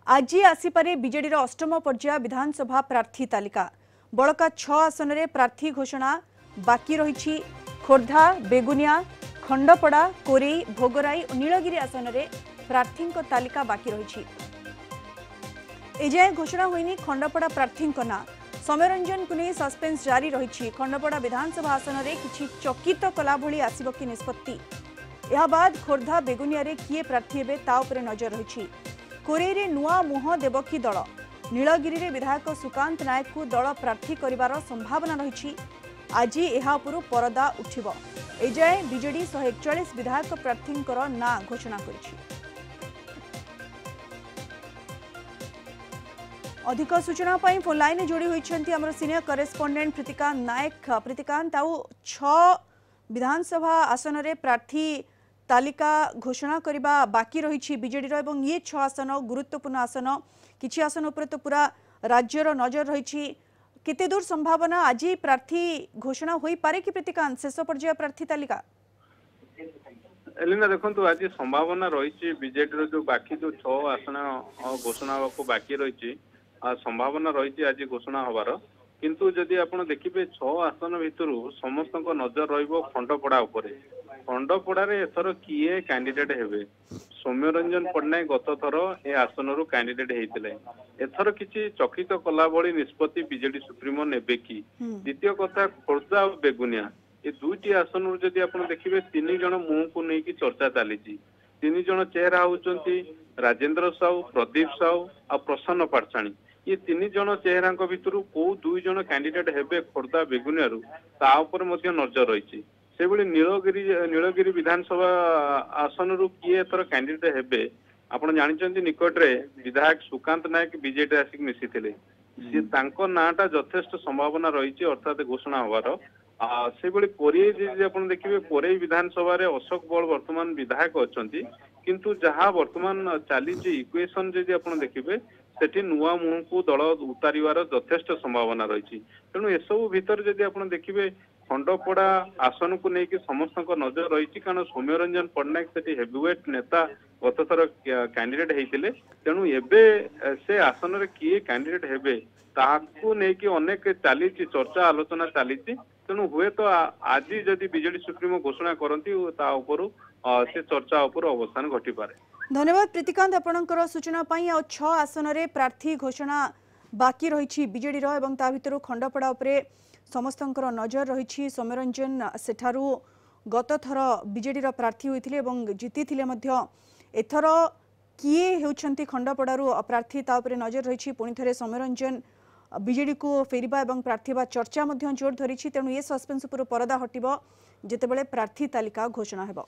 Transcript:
आज आसीपे बीजेडी अष्टम पर्याय विधानसभा प्रार्थी तालिका बड़का 6 आसन में प्रार्थी घोषणा बाकी रही। खोर्धा, बेगुनिया, खंडपड़ा, कोरेई, भोगराई और नीलगिरी आसन में प्रार्थी तालिका बाकी रही। एजाए घोषणा होइनी खंडपड़ा प्रार्थी ना। सौम्यरंजन को नहीं सस्पेंस जारी रही। खंडपड़ा विधानसभा आसन में किछि चकित कला भली आसिबो कि निष्पत्ति। यह बाद खोर्धा, बेगुनिया रे किए प्रार्थी हेबे ता उपरे नजर रही। कोरेई रे नुआ मुह देव कि दल। नीलगिरी रे विधायक सुकांत नायक को दल प्रार्थी करिवार संभावना रही। आज यह परदा उठिबो। एजाए बीजेडी 141 विधायक प्रार्थी ना घोषणा करिछि। अधिक सूचना फोन लाइन जोड़ी होती आम सीनियर करेस्पोंडेंट प्रीतिकांत नायक। प्रीतिकांत आउ 6 विधानसभा आसन में प्रार्थी तालिका घोषणा करने बाकी रही बीजेडी एवं ये 6 आसन गुरुत्वपूर्ण आसन। किछि आसन उपर तो पूरा राज्यर नजर रही। केते दूर संभावना आज प्रार्थी घोषणा हो पारे कि प्रीतिकांत शेष पर्याय प्रार्थी तालिका? एलिना देखो आज संभावना रही बीजेडी जो बाकी जो 6 आसन घोषणा को बाकी रही संभावना रही आज घोषणा हबार। किंतु जदि आपण देखिबे 6 आसन भितर समस्त नजर रहिबो खंडपड़ा उपरे। खंडपड़ा रे एथर किए कैंडिडेट हेबे। सौम्यरंजन पट्टनायक गत थर ए आसन रु कैंडिडेट हेतिले। एथर किछि चकित कला भली निष्पत्ति बीजेडी सुप्रीमो नेबे कि? द्वितीय कथा खोर्धा और बेगुनिया ए दुईटी आसन रु जदि आपण देखिबे 3 जण मुह को नै कि चर्चा चलीची। 3 जण चेहरा होचंती राजेंद्र साहू, प्रदीप साहू और प्रसन्न पाठशाणी। ये 3 जण चेहरा भितर को 2 जण कैंडिडेट हेबे खोर्धा बेगुनिया ता ऊपर मध्य नजर रही। से भली नीलगिरी विधानसभा आसन रु किए एथर कैंडिडेट हेबे आपण जानिचंती निकट रे विधायक सुकांत नायक बीजेडी आसिक मिसिथिले। से तांको नाटा यथेष्ट संभावना रही अर्थात घोषणा हबार। से भली कोरेई जे आपण देखिबे कोरेई विधानसभा रे अशोक बल वर्तमान विधायक अछंती। किंतु जहा वर्तमान चली इक्वेशन जदि आपण देखिबे सेठी नुआ मुह को दल उतारिवार यथेष्ट संभावना रही। तेणु एसबू भितर जदि आपण देखिबे खंडपड़ा आसन को लेकिन समस्त नजर रही। कारण सौम्यरंजन पट्टनायक सेठी हेवीवेट नेता गत थर कैंडिडेट होते। तेणु एबे से आसन रे किए कैंडिडेट हेबे ताकू लेकिन अनेक चली चर्चा आलोचना चली। तेणु हुए तो आज जदि बीजेडी सुप्रीमो घोषणा करती से चर्चा उपर अवसान घटी पारे। धन्यवाद प्रीतिकांत आपणकर सूचना पाई। 6 आसन में प्रार्थी घोषणा बाकी रही बीजेडी एवं ता भितर खंडपड़ा उपरे समस्तंकर नजर रही। सौम्यरंजन सेठारु गत थर बीजेडी प्रार्थी होइथिले एवं जीतिथिले मध्य। एथर किए हेउछंती खंडपड़ारु प्रार्थी ता उपरे नजर रही। पुणी थरे सौम्यरंजन बीजेडी को फेरिबा एवं प्रार्थी बा चर्चा मध्य जोर धरी। तेणु ये सस्पेंस उपर परदा हटिबो जेतेबेले प्रार्थी तालिका घोषणा हेबो।